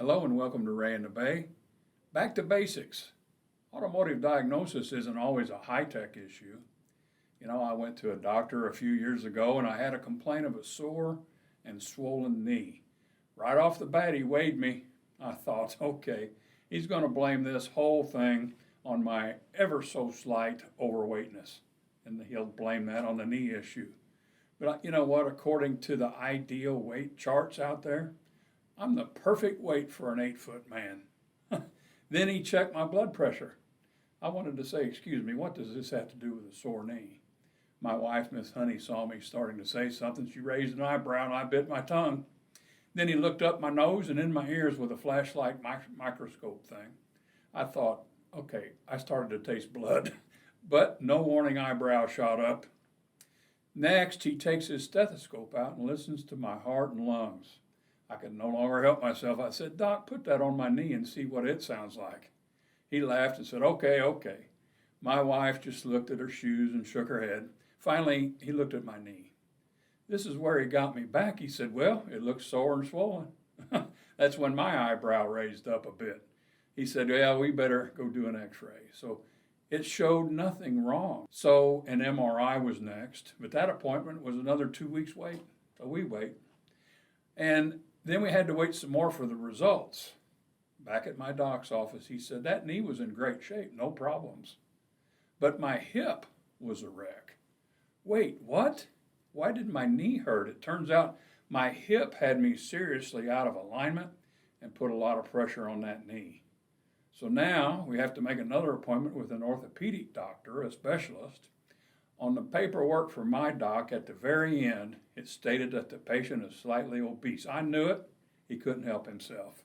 Hello and welcome to Wray in the Bay. Back to basics. Automotive diagnosis isn't always a high-tech issue. I went to a doctor a few years ago and I had a complaint of a sore and swollen knee. Right off the bat, he weighed me. I thought, okay, he's going to blame this whole thing on my ever so slight overweightness. And he'll blame that on the knee issue. But you know what? According to the ideal weight charts out there, I'm the perfect weight for an 8-foot man. Then he checked my blood pressure. I wanted to say, excuse me, what does this have to do with a sore knee? My wife, Miss Honey, saw me starting to say something. She raised an eyebrow and I bit my tongue. Then he looked up my nose and in my ears with a flashlight microscope thing. I thought, okay, I started to taste blood, but no warning eyebrow shot up. Next, he takes his stethoscope out and listens to my heart and lungs. I could no longer help myself. I said, Doc, put that on my knee and see what it sounds like. He laughed and said, okay. My wife just looked at her shoes and shook her head. Finally, he looked at my knee. This is where he got me back. He said, well, it looks sore and swollen. That's when my eyebrow raised up a bit. He said, yeah, we better go do an x-ray. So it showed nothing wrong. So an MRI was next, but that appointment was another 2 weeks wait. So we wait. And then we had to wait some more for the results. Back at my doc's office, he said that knee was in great shape, no problems. But my hip was a wreck. Wait, what? Why did my knee hurt? It turns out my hip had me seriously out of alignment and put a lot of pressure on that knee. So now we have to make another appointment with an orthopedic doctor, a specialist. On the paperwork for my doc, at the very end, it stated that the patient is slightly obese. I knew it. He couldn't help himself.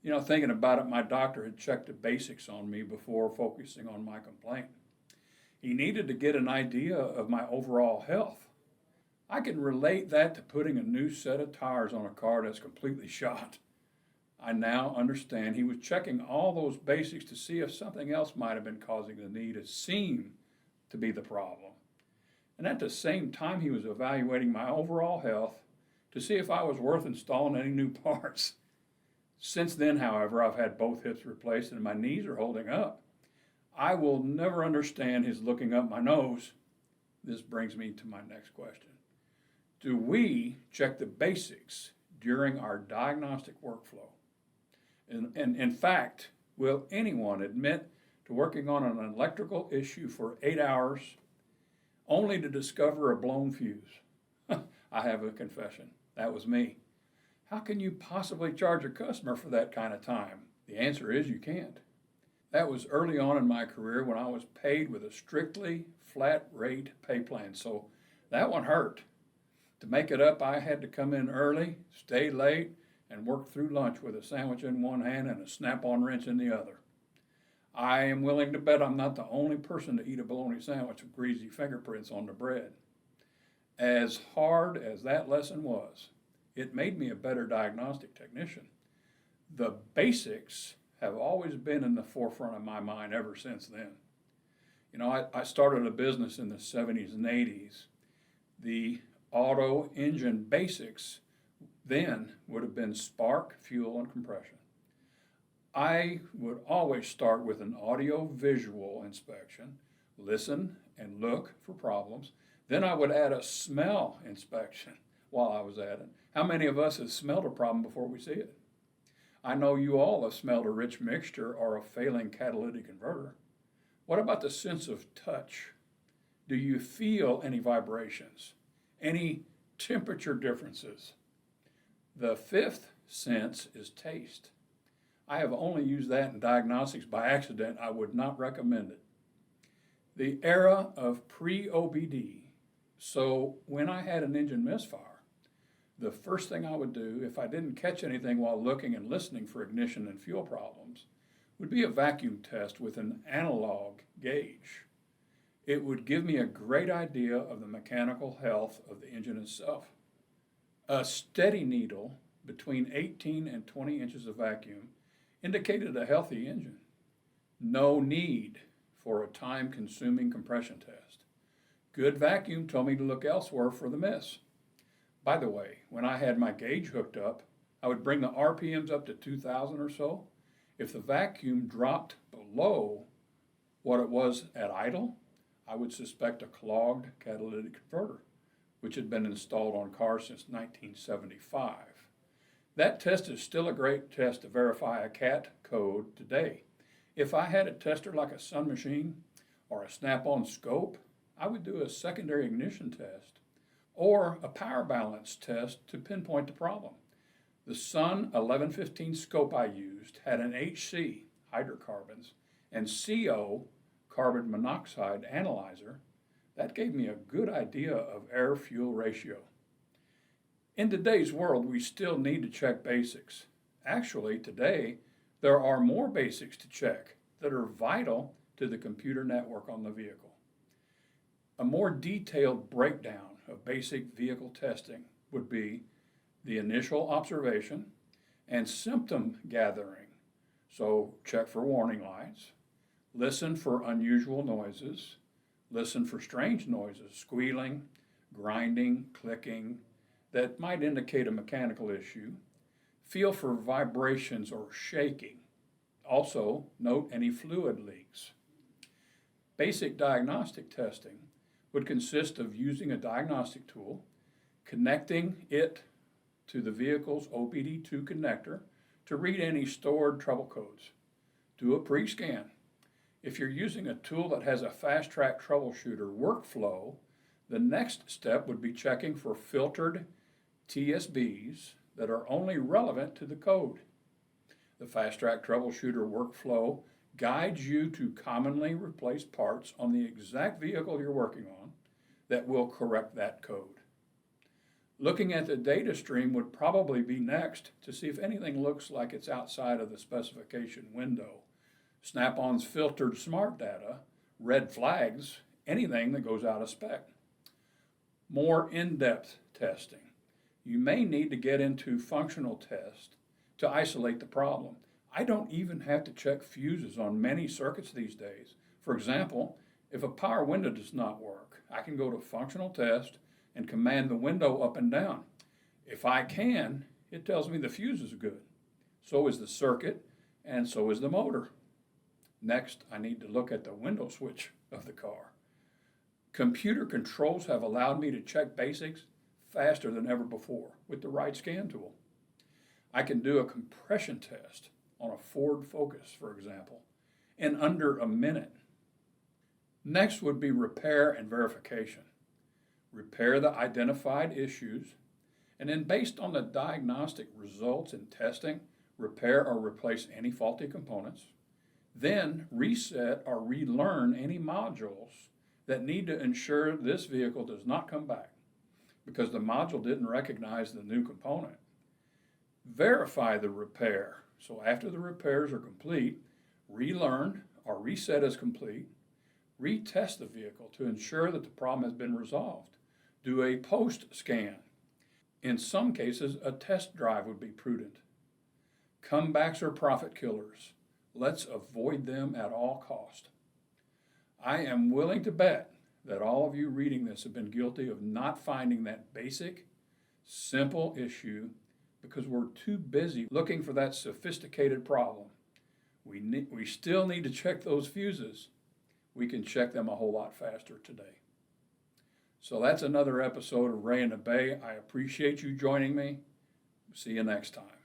Thinking about it, my doctor had checked the basics on me before focusing on my complaint. He needed to get an idea of my overall health. I can relate that to putting a new set of tires on a car that's completely shot. I now understand he was checking all those basics to see if something else might have been causing the knee to seem to be the problem. And at the same time, he was evaluating my overall health to see if I was worth installing any new parts. Since then, however, I've had both hips replaced and my knees are holding up. I will never understand his looking up my nose. This brings me to my next question. Do we check the basics during our diagnostic workflow? And in fact, will anyone admit to working on an electrical issue for 8 hours only to discover a blown fuse? I have a confession. That was me. How can you possibly charge a customer for that kind of time? The answer is you can't. That was early on in my career when I was paid with a strictly flat rate pay plan, so that one hurt. To make it up, I had to come in early, stay late, and work through lunch with a sandwich in one hand and a snap-on wrench in the other. I am willing to bet I'm not the only person to eat a bologna sandwich with greasy fingerprints on the bread. As hard as that lesson was, it made me a better diagnostic technician. The basics have always been in the forefront of my mind ever since then. I started a business in the 70s and 80s. The auto engine basics then would have been spark, fuel, and compression. I would always start with an audio-visual inspection, listen and look for problems. Then I would add a smell inspection while I was at it. How many of us have smelled a problem before we see it? I know you all have smelled a rich mixture or a failing catalytic converter. What about the sense of touch? Do you feel any vibrations? Any temperature differences? The fifth sense is taste. I have only used that in diagnostics by accident. I would not recommend it. The era of pre-OBD, so when I had an engine misfire, the first thing I would do, if I didn't catch anything while looking and listening for ignition and fuel problems, would be a vacuum test with an analog gauge. It would give me a great idea of the mechanical health of the engine itself. A steady needle between 18 and 20 inches of vacuum indicated a healthy engine. No need for a time-consuming compression test. Good vacuum told me to look elsewhere for the miss. By the way, when I had my gauge hooked up, I I would bring the RPMs up to 2,000 or so. If the vacuum dropped below what it was at idle, I would suspect a clogged catalytic converter, which had been installed on cars since 1975. That test is still a great test to verify a CAT code today. If I had a tester like a Sun Machine or a Snap-on scope, I would do a secondary ignition test or a power balance test to pinpoint the problem. The Sun 1115 scope I used had an HC, hydrocarbons, and CO, carbon monoxide analyzer. That gave me a good idea of air-fuel ratio. In today's world, we still need to check basics. Actually, today, there are more basics to check that are vital to the computer network on the vehicle. A more detailed breakdown of basic vehicle testing would be the initial observation and symptom gathering. So check for warning lights, listen for unusual noises, listen for strange noises, squealing, grinding, clicking, that might indicate a mechanical issue. Feel for vibrations or shaking. Also, note any fluid leaks. Basic diagnostic testing would consist of using a diagnostic tool, connecting it to the vehicle's OBD2 connector to read any stored trouble codes. Do a pre-scan. If you're using a tool that has a fast-track troubleshooter workflow, the next step would be checking for filtered TSBs that are only relevant to the code. The fast-track troubleshooter workflow guides you to commonly replaced parts on the exact vehicle you're working on that will correct that code. Looking at the data stream would probably be next to see if anything looks like it's outside of the specification window. Snap-on's filtered smart data, red flags, anything that goes out of spec. More in-depth testing. You may need to get into functional test to isolate the problem. I don't even have to check fuses on many circuits these days. For example, if a power window does not work, I can go to functional test and command the window up and down. If I can, it tells me the fuse is good. So is the circuit, and so is the motor. Next, I need to look at the window switch of the car. Computer controls have allowed me to check basics faster than ever before with the right scan tool. I can do a compression test on a Ford Focus, for example, in under a minute. Next would be repair and verification. Repair the identified issues, and then based on the diagnostic results in testing, repair or replace any faulty components. Then reset or relearn any modules that need to ensure this vehicle does not come back because the module didn't recognize the new component. Verify the repair. So after the repairs are complete, relearn or reset as complete. Retest the vehicle to ensure that the problem has been resolved. Do a post-scan. In some cases, a test drive would be prudent. Comebacks are profit killers. Let's avoid them at all cost. I am willing to bet that all of you reading this have been guilty of not finding that basic, simple issue because we're too busy looking for that sophisticated problem. We still need to check those fuses. We can check them a whole lot faster today. So that's another episode of Wray in the Bay. I appreciate you joining me. See you next time.